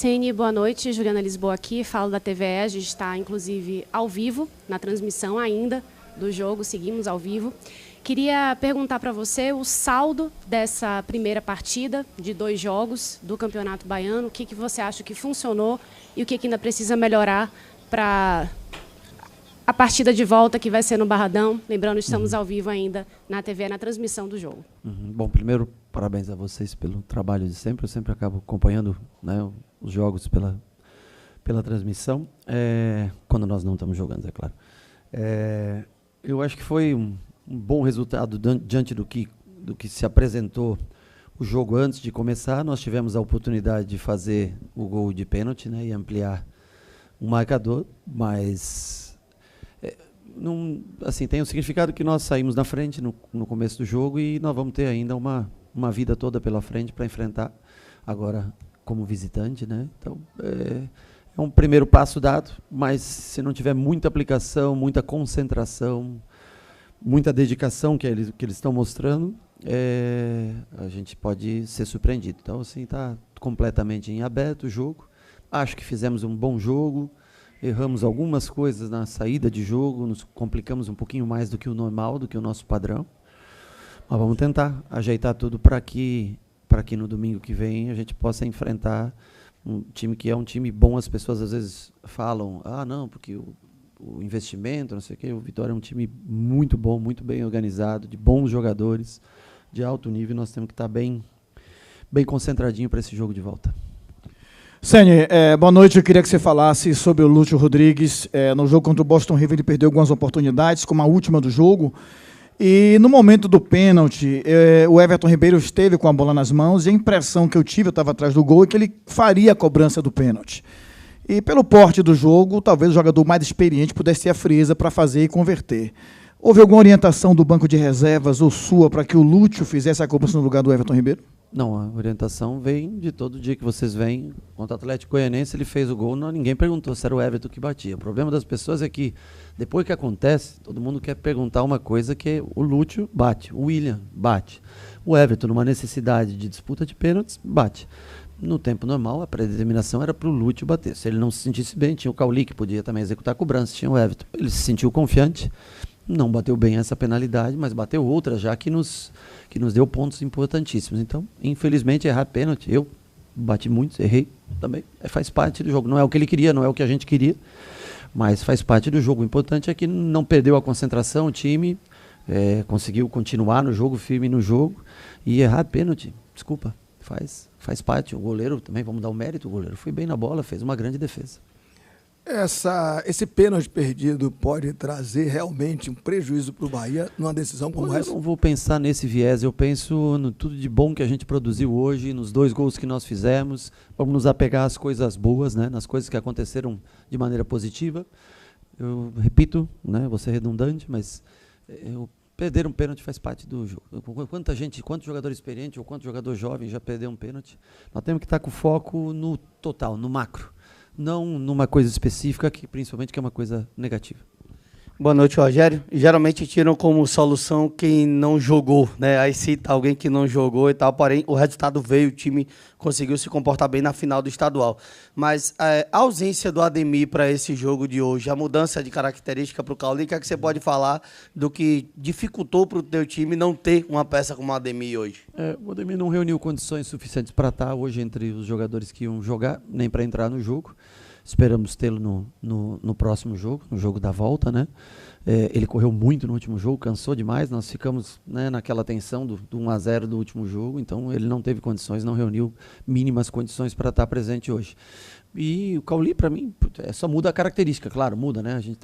Ceni, boa noite. Juliana Lisboa aqui, falo da TVE. A gente está, inclusive, ao vivo, na transmissão ainda do jogo, seguimos ao vivo. Queria perguntar para você o saldo dessa primeira partida de 2 jogos do Campeonato Baiano. O que você acha que funcionou e o que ainda precisa melhorar para a partida de volta, que vai ser no Barradão. Lembrando, estamos ao vivo ainda na TV, na transmissão do jogo. Bom, primeiro, parabéns a vocês pelo trabalho de sempre. Eu sempre acabo acompanhando, né, os jogos pela transmissão, quando nós não estamos jogando, é claro. Eu acho que foi um bom resultado diante do que se apresentou o jogo antes de começar. Nós tivemos a oportunidade de fazer o gol de pênalti, né, e ampliar o marcador, mas não, assim, tem o significado que nós saímos na frente no começo do jogo e nós vamos ter ainda uma vida toda pela frente para enfrentar agora como visitante, né? Então é um primeiro passo dado, mas se não tiver muita aplicação, muita concentração, muita dedicação que eles estão mostrando, a gente pode ser surpreendido. Então, assim, está completamente em aberto o jogo. Acho que fizemos um bom jogo, erramos algumas coisas na saída de jogo, nos complicamos um pouquinho mais do que o normal, do que o nosso padrão. Mas vamos tentar ajeitar tudo para que no domingo que vem a gente possa enfrentar um time que é um time bom. As pessoas às vezes falam, não, porque o investimento, não sei o quê. O Vitória é um time muito bom, muito bem organizado, de bons jogadores, de alto nível. Nós temos que estar bem concentradinho para esse jogo de volta. Ceni, boa noite. Eu queria que você falasse sobre o Lúcio Rodrigues. No jogo contra o Boston River ele perdeu algumas oportunidades, como a última do jogo. E no momento do pênalti, o Everton Ribeiro esteve com a bola nas mãos e a impressão que eu tive, eu estava atrás do gol, é que ele faria a cobrança do pênalti. E pelo porte do jogo, talvez o jogador mais experiente pudesse ter a frieza para fazer e converter. Houve alguma orientação do banco de reservas ou sua para que o Lúcio fizesse a cobrança no lugar do Everton Ribeiro? Não, a orientação vem de todo dia que vocês vêm. Contra o Atlético Goianiense, ele fez o gol, ninguém perguntou se era o Everton que batia. O problema das pessoas é que, depois que acontece, todo mundo quer perguntar uma coisa, que é o Lúcio bate, o William bate. O Everton, numa necessidade de disputa de pênaltis, bate. No tempo normal, a predeterminação era para o Lúcio bater. Se ele não se sentisse bem, tinha o Cauli, que podia também executar a cobrança, tinha o Everton. Ele se sentiu confiante, não bateu bem essa penalidade, mas bateu outra já que nos deu pontos importantíssimos. Então, infelizmente, errar pênalti, eu bati muitos, errei também, faz parte do jogo. Não é o que ele queria, não é o que a gente queria, mas faz parte do jogo. O importante é que não perdeu a concentração, o time conseguiu continuar no jogo, firme no jogo, e errar pênalti, desculpa, faz parte. O goleiro também, vamos dar o mérito, o goleiro foi bem na bola, fez uma grande defesa. Esse pênalti perdido pode trazer realmente um prejuízo para o Bahia numa decisão como essa? Eu não vou pensar nesse viés, eu penso no tudo de bom que a gente produziu hoje, nos 2 gols que nós fizemos. Vamos nos apegar às coisas boas, né, nas coisas que aconteceram de maneira positiva. Eu repito, né, vou ser redundante, mas perder um pênalti faz parte do jogo. Quanto jogador experiente ou quanto jogador jovem já perdeu um pênalti? Nós temos que estar com foco no total, no macro. Não numa coisa específica, principalmente que é uma coisa negativa. Boa noite, Rogério. Geralmente tiram como solução quem não jogou, né? Aí cita alguém que não jogou e tal, porém o resultado veio, o time conseguiu se comportar bem na final do estadual. Mas a ausência do Ademir para esse jogo de hoje, a mudança de característica para o Cauli, o que é que você pode falar do que dificultou para o teu time não ter uma peça como o Ademir hoje? O Ademir não reuniu condições suficientes para estar hoje entre os jogadores que iam jogar, nem para entrar no jogo. Esperamos tê-lo no próximo jogo, no jogo da volta, né? Ele correu muito no último jogo, cansou demais, nós ficamos, né, naquela tensão do 1-0 do último jogo, então ele não teve condições, não reuniu mínimas condições para estar presente hoje. E o Cauli, para mim, só muda a característica, claro, muda, né? A gente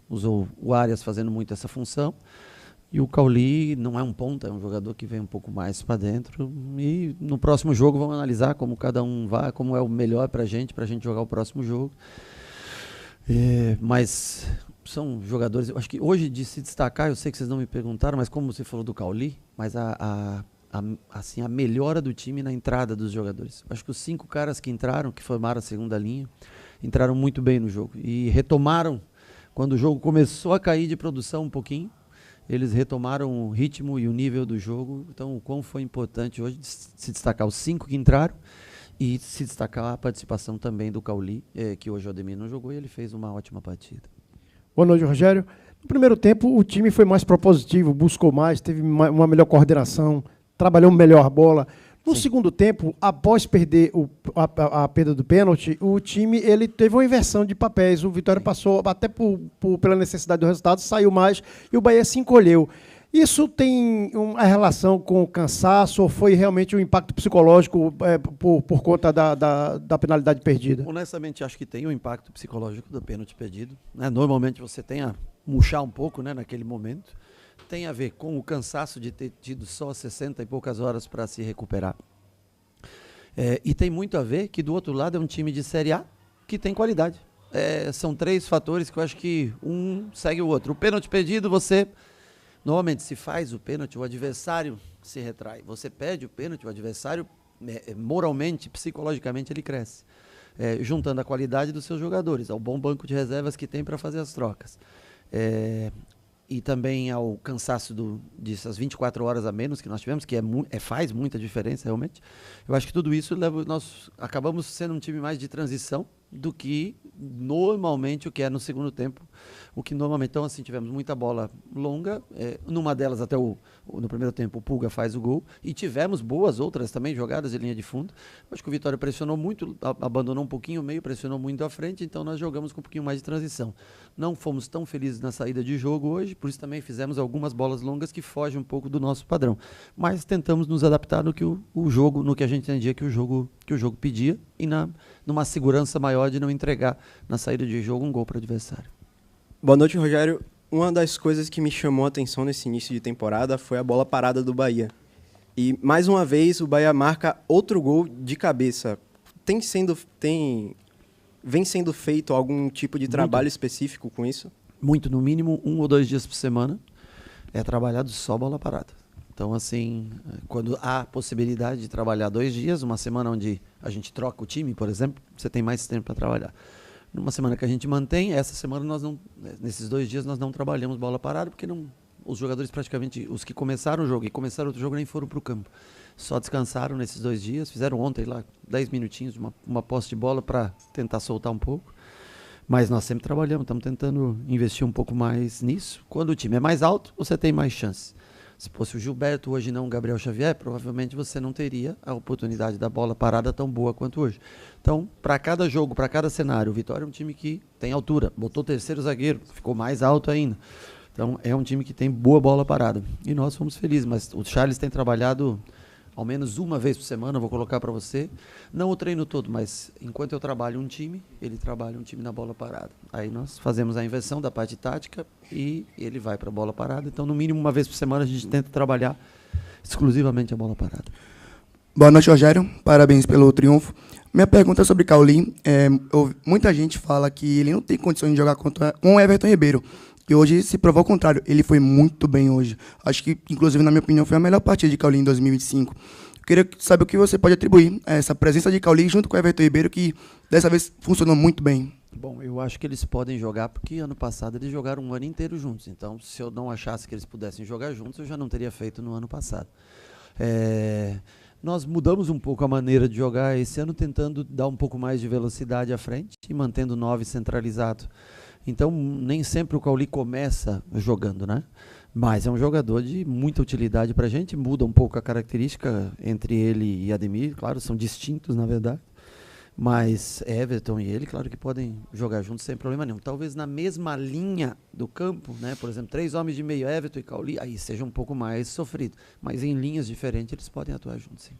usou o Arias fazendo muito essa função, e o Cauli não é um ponta, é um jogador que vem um pouco mais para dentro. E no próximo jogo vamos analisar como cada um vai, como é o melhor para a gente jogar o próximo jogo. Mas são jogadores, eu acho que hoje de se destacar, eu sei que vocês não me perguntaram, mas como você falou do Cauli, mas assim, a melhora do time na entrada dos jogadores. Acho que os 5 caras que entraram, que formaram a segunda linha, entraram muito bem no jogo e retomaram, quando o jogo começou a cair de produção um pouquinho, eles retomaram o ritmo e o nível do jogo. Então, o quão foi importante hoje se destacar os 5 que entraram E se destacar a participação também do Cauli, que hoje o Ademir não jogou, e ele fez uma ótima partida. Boa noite, Rogério. No primeiro tempo, o time foi mais propositivo, buscou mais, teve uma melhor coordenação, trabalhou melhor a bola. No segundo tempo, após perder a perda do pênalti, o time ele teve uma inversão de papéis. O Vitória passou, até pela necessidade do resultado, saiu mais e o Bahia se encolheu. Isso tem uma relação com o cansaço ou foi realmente um impacto psicológico por conta da penalidade perdida? Honestamente, acho que tem um impacto psicológico do pênalti perdido, né? Normalmente você tem a murchar um pouco, né, naquele momento. Tem a ver com o cansaço de ter tido só 60 e poucas horas para se recuperar. E tem muito a ver que do outro lado é um time de Série A que tem qualidade. São 3 fatores que eu acho que um segue o outro. O pênalti perdido, normalmente se faz o pênalti, o adversário se retrai. Você perde o pênalti, o adversário moralmente, psicologicamente ele cresce. Juntando a qualidade dos seus jogadores, ao bom banco de reservas que tem para fazer as trocas. E também ao cansaço dessas 24 horas a menos que nós tivemos, que faz muita diferença realmente. Eu acho que tudo isso nós acabamos sendo um time mais de transição do que normalmente o que é no segundo tempo. O que normalmente, então assim, tivemos muita bola longa, numa delas até no primeiro tempo o Pulga faz o gol, e tivemos boas outras também jogadas de linha de fundo. Acho que o Vitória pressionou muito, abandonou um pouquinho o meio, pressionou muito à frente, então nós jogamos com um pouquinho mais de transição. Não fomos tão felizes na saída de jogo hoje, por isso também fizemos algumas bolas longas que fogem um pouco do nosso padrão. Mas tentamos nos adaptar no que o jogo, no que a gente entendia que o jogo pedia, e numa segurança maior de não entregar na saída de jogo um gol para o adversário. Boa noite, Rogério. Uma das coisas que me chamou a atenção nesse início de temporada foi a bola parada do Bahia. E, mais uma vez, o Bahia marca outro gol de cabeça. Vem sendo feito algum tipo de trabalho específico com isso? Muito, no mínimo 1 ou 2 dias por semana é trabalhado só bola parada. Então, assim, quando há possibilidade de trabalhar 2 dias, uma semana onde a gente troca o time, por exemplo, você tem mais tempo para trabalhar. Numa semana que a gente mantém, essa semana nesses 2 dias nós não trabalhamos bola parada, porque os jogadores praticamente, os que começaram o jogo e começaram outro jogo nem foram para o campo. Só descansaram nesses 2 dias, fizeram ontem lá 10 minutinhos, uma posse de bola para tentar soltar um pouco. Mas nós sempre trabalhamos, estamos tentando investir um pouco mais nisso. Quando o time é mais alto, você tem mais chance. Se fosse o Gilberto hoje e não o Gabriel Xavier, provavelmente você não teria a oportunidade da bola parada tão boa quanto hoje. Então, para cada jogo, para cada cenário, o Vitória é um time que tem altura. Botou 3º zagueiro, ficou mais alto ainda. Então, é um time que tem boa bola parada. E nós fomos felizes, mas o Charles tem trabalhado ao menos uma vez por semana, vou colocar para você. Não o treino todo, mas enquanto eu trabalho um time, ele trabalha um time na bola parada. Aí nós fazemos a inversão da parte tática e ele vai para a bola parada. Então, no mínimo uma vez por semana, a gente tenta trabalhar exclusivamente a bola parada. Boa noite, Rogério. Parabéns pelo triunfo. Minha pergunta é sobre Cauli. Muita gente fala que ele não tem condições de jogar com o Everton Ribeiro. E hoje se provou o contrário. Ele foi muito bem hoje. Acho que, inclusive, na minha opinião, foi a melhor partida de Cauli em 2025. Eu queria saber o que você pode atribuir a essa presença de Cauli junto com o Everton Ribeiro, que dessa vez funcionou muito bem. Bom, eu acho que eles podem jogar porque ano passado eles jogaram um ano inteiro juntos. Então, se eu não achasse que eles pudessem jogar juntos, eu já não teria feito no ano passado. Nós mudamos um pouco a maneira de jogar esse ano, tentando dar um pouco mais de velocidade à frente e mantendo o 9 centralizado. Então, nem sempre o Cauli começa jogando, né? Mas é um jogador de muita utilidade para a gente, muda um pouco a característica entre ele e Ademir, claro, são distintos, na verdade. Mas Everton e ele, claro que podem jogar juntos sem problema nenhum. Talvez na mesma linha do campo, né? Por exemplo, 3 homens de meio, Everton e Cauli, aí seja um pouco mais sofrido. Mas em linhas diferentes eles podem atuar juntos, sim.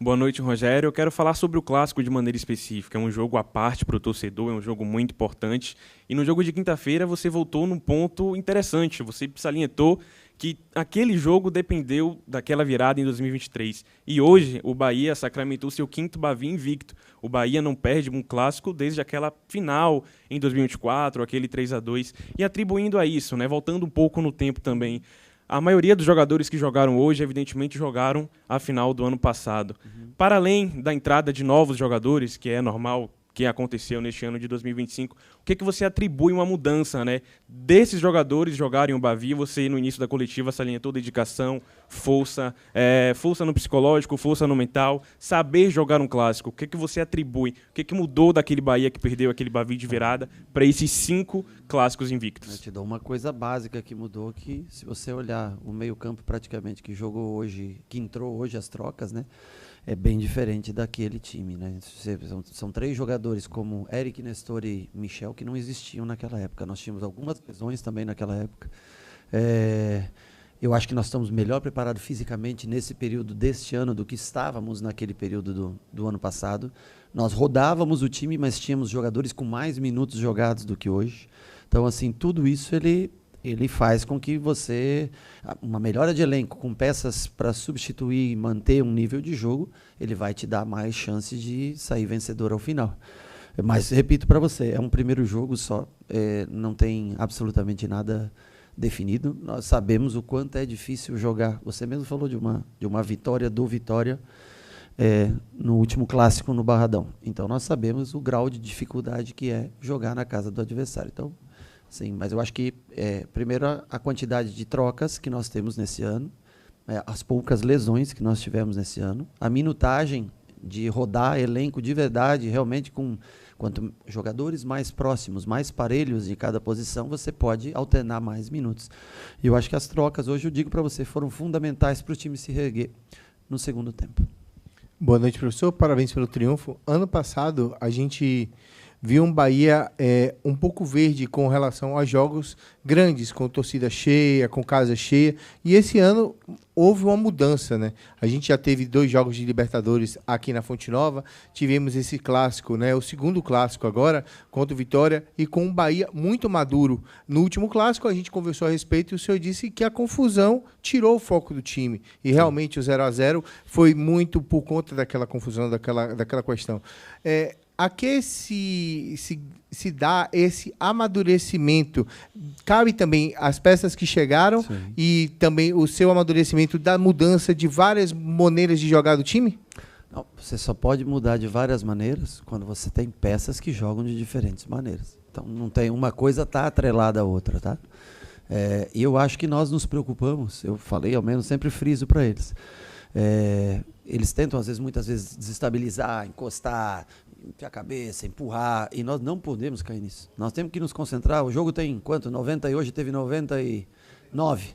Boa noite, Rogério. Eu quero falar sobre o Clássico de maneira específica. É um jogo à parte para o torcedor, é um jogo muito importante. E no jogo de quinta-feira você voltou num ponto interessante. Você salientou que aquele jogo dependeu daquela virada em 2023. E hoje o Bahia sacramentou seu 5º Bavi invicto. O Bahia não perde um Clássico desde aquela final em 2024, aquele 3-2. E atribuindo a isso, né, voltando um pouco no tempo também, a maioria dos jogadores que jogaram hoje, evidentemente, jogaram a final do ano passado. Para além da entrada de novos jogadores, que é normal, que aconteceu neste ano de 2025, que você atribui uma mudança, né? Desses jogadores jogarem o Bavi, você no início da coletiva salientou dedicação, força no psicológico, força no mental, saber jogar um clássico. O que você atribui? O que mudou daquele Bahia que perdeu aquele Bavi de virada para esses 5 clássicos invictos? Eu te dou uma coisa básica que mudou, que se você olhar o meio-campo praticamente que jogou hoje, que entrou hoje as trocas, né? É bem diferente daquele time, né? São 3 jogadores como Eric, Nestor e Michel que não existiam naquela época. Nós tínhamos algumas lesões também naquela época. Eu acho que nós estamos melhor preparados fisicamente nesse período deste ano do que estávamos naquele período do ano passado. Nós rodávamos o time, mas tínhamos jogadores com mais minutos jogados do que hoje. Então, assim, tudo isso ele faz com que você, uma melhora de elenco com peças para substituir e manter um nível de jogo, ele vai te dar mais chances de sair vencedor ao final. Mas, repito para você, é um primeiro jogo só, não tem absolutamente nada definido. Nós sabemos o quanto é difícil jogar. Você mesmo falou de uma vitória do Vitória no último clássico no Barradão. Então, nós sabemos o grau de dificuldade que é jogar na casa do adversário. Então, sim, mas eu acho que, primeiro, a quantidade de trocas que nós temos nesse ano, as poucas lesões que nós tivemos nesse ano, a minutagem de rodar elenco de verdade, realmente, quanto jogadores mais próximos, mais parelhos de cada posição, você pode alternar mais minutos. E eu acho que as trocas, hoje eu digo para você, foram fundamentais para o time se reerguer no segundo tempo. Boa noite, professor. Parabéns pelo triunfo. Ano passado, a gente viu um Bahia um pouco verde com relação a jogos grandes, com torcida cheia, com casa cheia. E esse ano houve uma mudança, né? A gente já teve 2 jogos de Libertadores aqui na Fonte Nova, tivemos esse clássico, né? O segundo clássico agora, contra o Vitória, e com um Bahia muito maduro. No último clássico, a gente conversou a respeito e o senhor disse que a confusão tirou o foco do time. E realmente o 0-0 foi muito por conta daquela confusão, daquela questão. A que se dá esse amadurecimento? Cabe também as peças que chegaram. Sim. E também o seu amadurecimento da mudança de várias maneiras de jogar do time? Não, você só pode mudar de várias maneiras quando você tem peças que jogam de diferentes maneiras. Então, não tem uma coisa tá atrelada à outra, tá? E eu acho que nós nos preocupamos, eu falei, ao menos sempre friso para eles. Eles tentam, muitas vezes, desestabilizar, encostar, a cabeça, empurrar, e nós não podemos cair nisso. Nós temos que nos concentrar. O jogo tem quanto? 90 e hoje teve 99.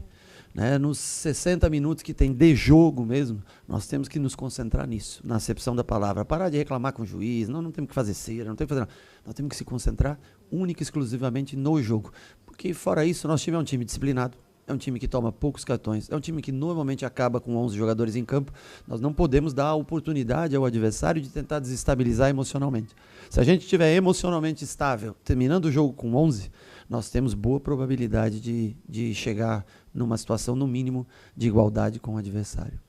Né? Nos 60 minutos que tem de jogo mesmo, nós temos que nos concentrar nisso, na acepção da palavra. Parar de reclamar com o juiz, não temos que fazer cera, não temos que fazer nada. Nós temos que se concentrar única e exclusivamente no jogo. Porque, fora isso, nosso time é um time disciplinado. É um time que toma poucos cartões, é um time que normalmente acaba com 11 jogadores em campo. Nós não podemos dar a oportunidade ao adversário de tentar desestabilizar emocionalmente. Se a gente estiver emocionalmente estável, terminando o jogo com 11, nós temos boa probabilidade de chegar numa situação, no mínimo, de igualdade com o adversário.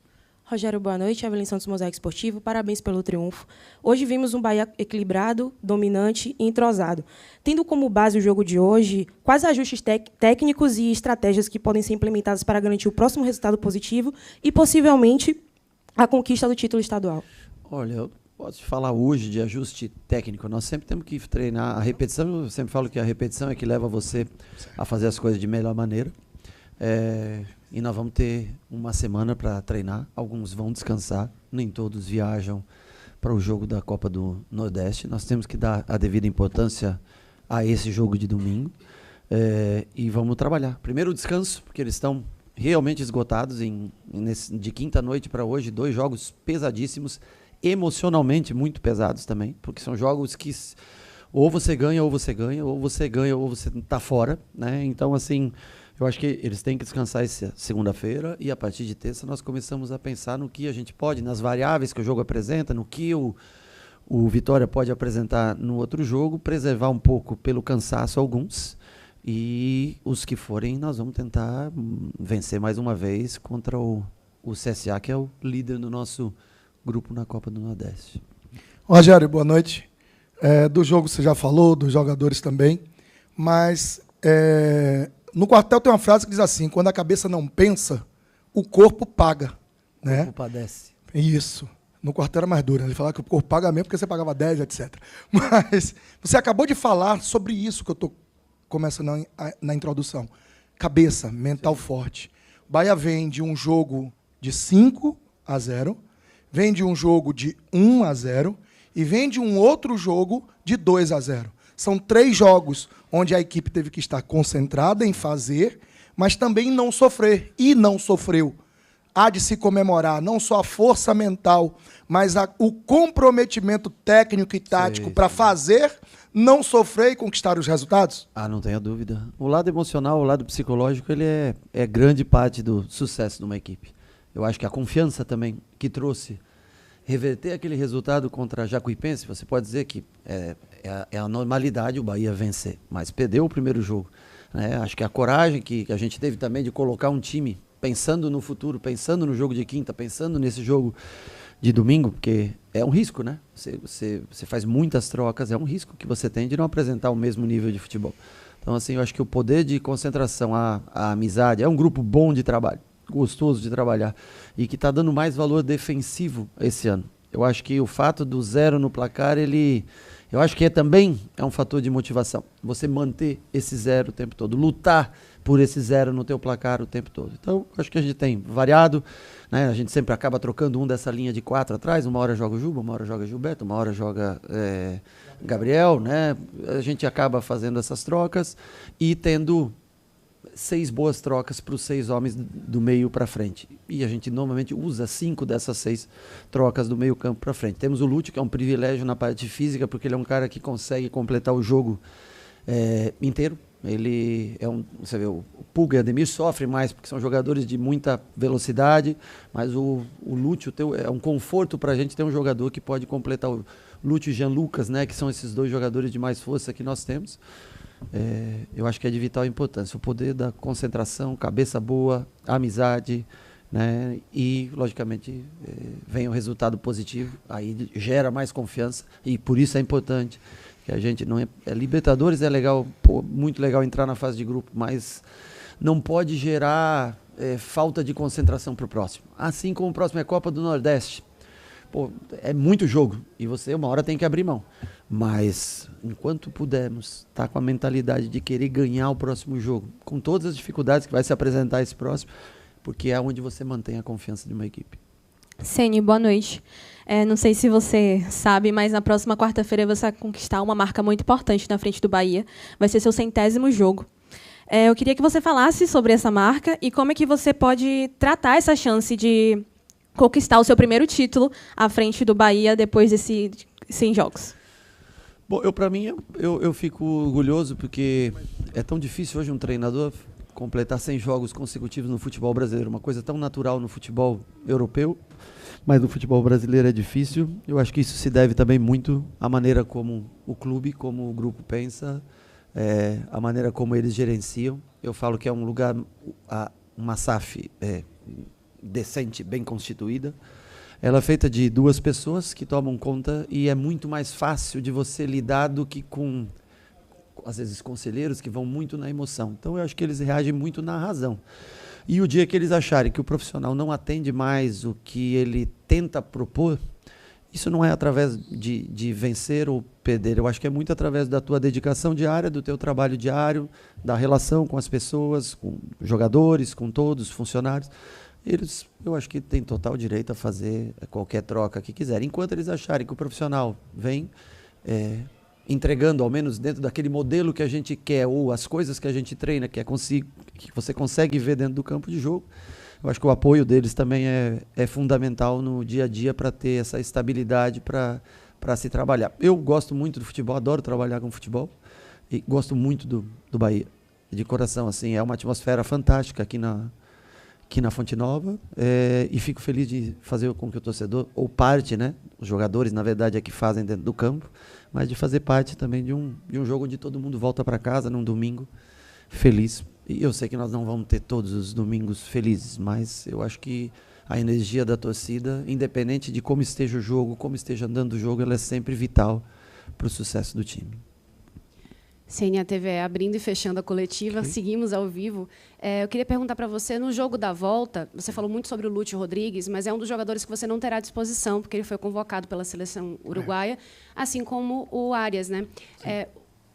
Rogério, boa noite. Evelyn Santos, Mosaico Esportivo. Parabéns pelo triunfo. Hoje vimos um Bahia equilibrado, dominante e entrosado. Tendo como base o jogo de hoje, quais ajustes técnicos e estratégias que podem ser implementadas para garantir o próximo resultado positivo e, possivelmente, a conquista do título estadual? Olha, eu posso falar hoje de ajuste técnico. Nós sempre temos que treinar a repetição. Eu sempre falo que a repetição é que leva você a fazer as coisas de melhor maneira. E nós vamos ter uma semana para treinar. Alguns vão descansar, nem todos viajam para o jogo da Copa do Nordeste. Nós temos que dar a devida importância a esse jogo de domingo e vamos trabalhar. Primeiro o descanso, porque eles estão realmente esgotados de quinta noite para hoje, 2 jogos pesadíssimos, emocionalmente muito pesados também, porque são jogos que ou você ganha, ou você ganha, ou você ganha, ou você está fora, né? Então, assim, eu acho que eles têm que descansar essa segunda-feira e a partir de terça nós começamos a pensar no que a gente pode, nas variáveis que o jogo apresenta, no que o Vitória pode apresentar no outro jogo, preservar um pouco pelo cansaço alguns e os que forem nós vamos tentar vencer mais uma vez contra o CSA, que é o líder do nosso grupo na Copa do Nordeste. Rogério, boa noite. Do jogo você já falou, dos jogadores também, mas no quartel tem uma frase que diz assim: quando a cabeça não pensa, o corpo paga. O corpo padece. Isso. No quartel era mais duro, né? Ele falava que o corpo paga mesmo porque você pagava 10, etc. Mas você acabou de falar sobre isso que eu estou começando na introdução. Cabeça, mental forte. O Bahia vem de um jogo de 5-0, vem de um jogo de 1-0 e vem de um outro jogo de 2-0. São 3 jogos onde a equipe teve que estar concentrada em fazer, mas também não sofrer. E não sofreu. Há de se comemorar não só a força mental, mas o comprometimento técnico e tático para fazer, não sofrer e conquistar os resultados? Não tenha dúvida. O lado emocional, o lado psicológico, ele é grande parte do sucesso de uma equipe. Eu acho que a confiança também que trouxe reverter aquele resultado contra a Jacuipense, você pode dizer que é a normalidade o Bahia vencer, mas perdeu o primeiro jogo, né? Acho que a coragem que a gente teve também de colocar um time pensando no futuro, pensando no jogo de quinta, pensando nesse jogo de domingo, porque é um risco, né? Você faz muitas trocas, é um risco que você tem de não apresentar o mesmo nível de futebol. Então, assim, eu acho que o poder de concentração, a amizade, é um grupo bom de trabalho, gostoso de trabalhar, e que está dando mais valor defensivo esse ano. Eu acho que o fato do 0 no placar, eu acho que também é um fator de motivação. Você manter esse 0 o tempo todo, lutar por esse 0 no teu placar o tempo todo. Então, acho que a gente tem variado, né? A gente sempre acaba trocando um dessa linha de 4 atrás, uma hora joga o Juba, uma hora joga Gilberto, uma hora joga Gabriel, né? A gente acaba fazendo essas trocas e tendo 6 boas trocas para os 6 homens do meio para frente. E a gente normalmente usa 5 dessas 6 trocas do meio campo para frente. Temos o Lúcio, que é um privilégio na parte física, porque ele é um cara que consegue completar o jogo inteiro. Ele é você vê, o Pulga e o Ademir sofrem mais, porque são jogadores de muita velocidade, mas o Lúcio é um conforto para a gente ter um jogador que pode completar o Lúcio e Jean Lucas, né, que são esses 2 jogadores de mais força que nós temos. Eu acho que é de vital importância o poder da concentração, cabeça boa, amizade, né? E logicamente vem um resultado positivo, aí gera mais confiança e por isso é importante que a gente não Libertadores é legal, muito legal entrar na fase de grupo, mas não pode gerar falta de concentração para o próximo, assim como o próximo é Copa do Nordeste. É muito jogo e você uma hora tem que abrir mão, mas enquanto pudermos estar com a mentalidade de querer ganhar o próximo jogo, com todas as dificuldades que vai se apresentar esse próximo, porque é onde você mantém a confiança de uma equipe. Sene, boa noite. Não sei se você sabe, mas na próxima quarta-feira você vai conquistar uma marca muito importante na frente do Bahia, vai ser seu 100º jogo. Eu queria que você falasse sobre essa marca e como é que você pode tratar essa chance de conquistar o seu primeiro título à frente do Bahia depois desses 100 jogos. Bom, para mim, eu fico orgulhoso porque é tão difícil hoje um treinador completar 100 jogos consecutivos no futebol brasileiro, uma coisa tão natural no futebol europeu, mas no futebol brasileiro é difícil. Eu acho que isso se deve também muito à maneira como o clube, como o grupo pensa, a maneira como eles gerenciam. Eu falo que é um lugar, uma SAF decente, bem constituída. Ela é feita de 2 pessoas que tomam conta e é muito mais fácil de você lidar do que com, às vezes, conselheiros que vão muito na emoção. Então, eu acho que eles reagem muito na razão. E o dia que eles acharem que o profissional não atende mais o que ele tenta propor, isso não é através de vencer ou perder. Eu acho que é muito através da tua dedicação diária, do teu trabalho diário, da relação com as pessoas, com jogadores, com todos os funcionários. Eles, eu acho que têm total direito a fazer qualquer troca que quiserem. Enquanto eles acharem que o profissional vem entregando, ao menos dentro daquele modelo que a gente quer, ou as coisas que a gente treina, que você consegue ver dentro do campo de jogo, eu acho que o apoio deles também é fundamental no dia a dia para ter essa estabilidade para se trabalhar. Eu gosto muito do futebol, adoro trabalhar com futebol, e gosto muito do Bahia, de coração. Assim, é uma atmosfera fantástica aqui na Fonte Nova, e fico feliz de fazer com que o torcedor, ou parte, né, os jogadores, na verdade, é que fazem dentro do campo, mas de fazer parte também de um jogo onde todo mundo volta para casa num domingo feliz. E eu sei que nós não vamos ter todos os domingos felizes, mas eu acho que a energia da torcida, independente de como esteja o jogo, como esteja andando o jogo, ela é sempre vital para o sucesso do time. CNA TV abrindo e fechando a coletiva, seguimos ao vivo. Eu queria perguntar para você, no jogo da volta, você falou muito sobre o Lúcio Rodrigues, mas é um dos jogadores que você não terá à disposição, porque ele foi convocado pela seleção uruguaia, assim como o Arias, né?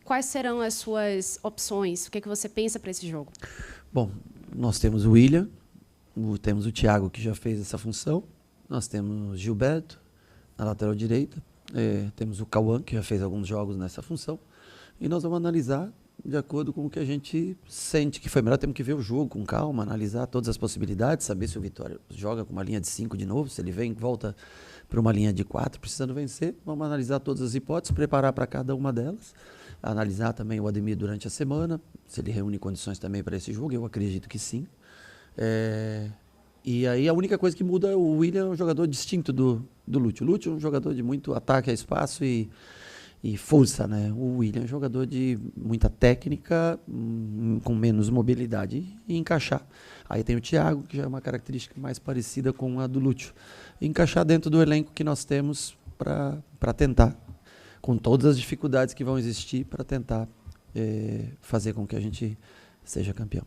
Quais serão as suas opções? O que você pensa para esse jogo? Bom, nós temos o William, temos o Thiago, que já fez essa função, nós temos o Gilberto, na lateral direita, temos o Cauã, que já fez alguns jogos nessa função, e nós vamos analisar de acordo com o que a gente sente que foi melhor. Temos que ver o jogo com calma, analisar todas as possibilidades, saber se o Vitória joga com uma linha de 5 de novo, se ele vem volta para uma linha de 4, precisando vencer. Vamos analisar todas as hipóteses, preparar para cada uma delas, analisar também o Ademir durante a semana, se ele reúne condições também para esse jogo, eu acredito que sim. E aí a única coisa que muda, o William é um jogador distinto do Lúcio. O Lúcio é um jogador de muito ataque a espaço e força, né? O William é um jogador de muita técnica, com menos mobilidade e encaixar. Aí tem o Thiago, que já é uma característica mais parecida com a do Lúcio. Encaixar dentro do elenco que nós temos para tentar, com todas as dificuldades que vão existir, para tentar fazer com que a gente seja campeão.